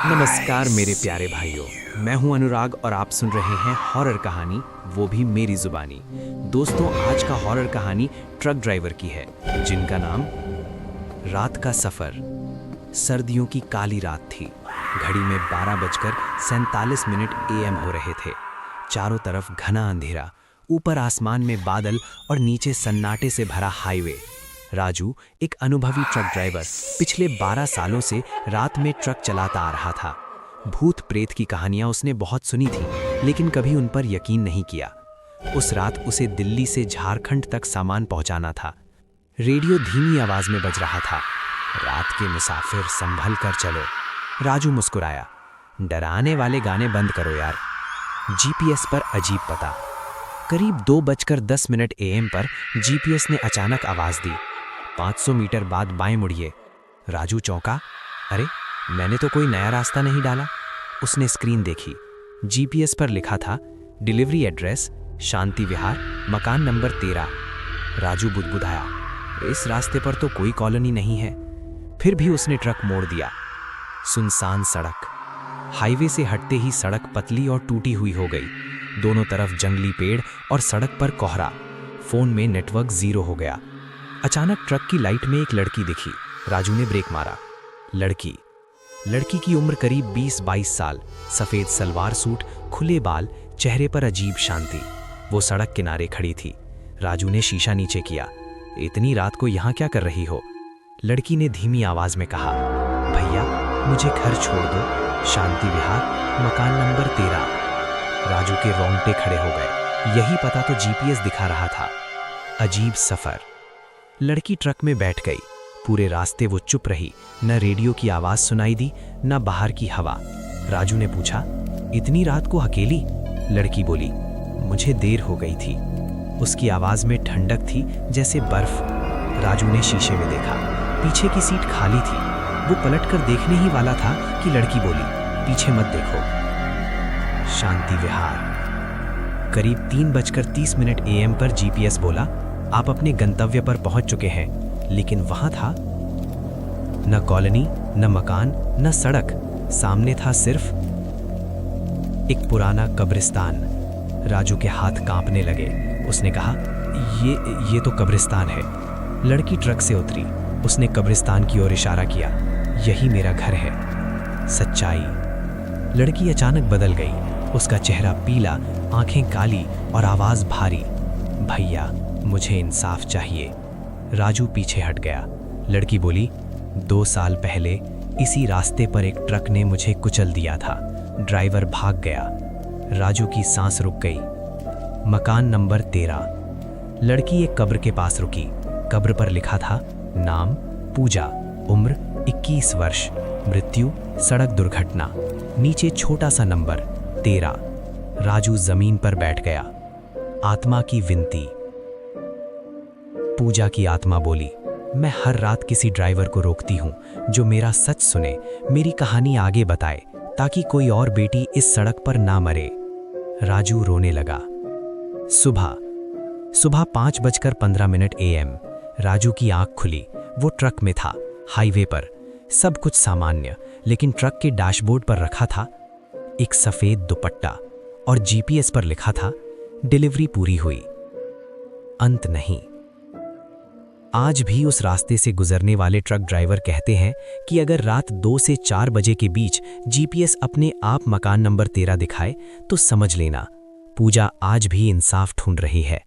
नमस्कार मेरे प्यारे भाइयों। मैं हूं अनुराग और आप सुन रहे हैं हॉरर कहानी, वो भी मेरी जुबानी। दोस्तों, आज का हॉरर कहानी ट्रक ड्राइवर की है, जिनका नाम रात का सफ़र। सर्दियों की काली रात थी। घड़ी में 12:47 AM हो रहे थे। चारों तरफ घना अंधेरा, ऊपर आसमान में बादल और नीचे सन्नाटे से भरा हाईवे। राजू, एक अनुभवी ट्रक ड्राइवर, पिछले 12 सालों से रात में ट्रक चलाता आ रहा था। भूत प्रेत की कहानियां उसने बहुत सुनी थी, लेकिन कभी उन पर यकीन नहीं किया। उस रात उसे दिल्ली से झारखंड तक सामान पहुंचाना था। रेडियो धीमी आवाज में बज रहा था, रात के मुसाफिर संभल कर चलो। राजू मुस्कुराया, डराने वाले गाने बंद करो यार। जीपीएस पर अजीब पता। करीब 2:10 AM पर जीपीएस ने अचानक आवाज दी, 500 मीटर बाद बाएं मुड़िए। राजू चौंका, अरे मैंने तो कोई नया रास्ता नहीं डाला। उसने स्क्रीन देखी। जीपीएस पर लिखा था, डिलीवरी एड्रेस शांति विहार, मकान नंबर 13। राजू बुदबुदाया, इस रास्ते पर तो कोई कॉलोनी नहीं है। फिर भी उसने ट्रक मोड़ दिया। सुनसान सड़क। हाईवे से हटते ही सड़क पतली और टूटी हुई हो गई। दोनों तरफ जंगली पेड़ और सड़क पर कोहरा। फोन में नेटवर्क जीरो हो गया। अचानक ट्रक की लाइट में एक लड़की दिखी। राजू ने ब्रेक मारा। लड़की की उम्र करीब 20-22 साल। सफेद सलवार सूट, खुले बाल, चेहरे पर अजीब शांति। वो सड़क किनारे खड़ी थी। राजू ने शीशा नीचे किया। इतनी रात को यहाँ क्या कर रही हो? लड़की ने धीमी आवाज में कहा, भैया मुझे घर छोड़ दो, शांति विहार, मकान नंबर 13। राजू के रोंगटे खड़े हो गए। यही पता तो जीपीएस दिखा रहा था। अजीब सफर। लड़की ट्रक में बैठ गई। पूरे रास्ते वो चुप रही। न रेडियो की आवाज सुनाई दी, न बाहर की हवा। राजू ने पूछा, इतनी रात को अकेली? लड़की बोली, मुझे देर हो गई थी। उसकी आवाज में ठंडक थी, जैसे बर्फ। राजू ने शीशे में देखा। पीछे की सीट खाली थी। वो पलटकर देखने ही वाला था कि लड़की बोली, पीछे मत देखो। शांति विहार। करीब 3:30 AM पर जीपीएस बोला, आप अपने गंतव्य पर पहुंच चुके हैं। लेकिन वहां था न कॉलोनी, न मकान, न सड़क। सामने था सिर्फ एक पुराना कब्रिस्तान। राजू के हाथ कांपने लगे। उसने कहा, ये तो कब्रिस्तान है। लड़की ट्रक से उतरी। उसने कब्रिस्तान की ओर इशारा किया, यही मेरा घर है। सच्चाई। लड़की अचानक बदल गई। उसका चेहरा पीला, आंखें काली और आवाज भारी, भैया मुझे इंसाफ चाहिए। राजू पीछे हट गया। लड़की बोली, 2 साल पहले इसी रास्ते पर एक ट्रक ने मुझे कुचल दिया था। ड्राइवर भाग गया। राजू की सांस रुक गई। मकान नंबर 13। लड़की एक कब्र के पास रुकी। कब्र पर लिखा था, नाम पूजा, उम्र 21 वर्ष, मृत्यु सड़क दुर्घटना। नीचे छोटा सा नंबर 13। राजू जमीन पर बैठ गया। आत्मा की विनती। पूजा की आत्मा बोली, मैं हर रात किसी ड्राइवर को रोकती हूं जो मेरा सच सुने, मेरी कहानी आगे बताए, ताकि कोई और बेटी इस सड़क पर ना मरे। राजू रोने लगा। सुबह 5:15 AM। राजू की आंख खुली। वो ट्रक में था, हाईवे पर। सब कुछ सामान्य, लेकिन ट्रक के डैशबोर्ड पर रखा था एक सफेद दुपट्टा और जीपीएस पर लिखा था, डिलीवरी पूरी हुई, अंत नहीं। आज भी उस रास्ते से गुजरने वाले ट्रक ड्राइवर कहते हैं कि अगर रात 2 से 4 बजे के बीच जीपीएस अपने आप मकान नंबर 13 दिखाए तो समझ लेना, पूजा आज भी इंसाफ ढूंढ रही है।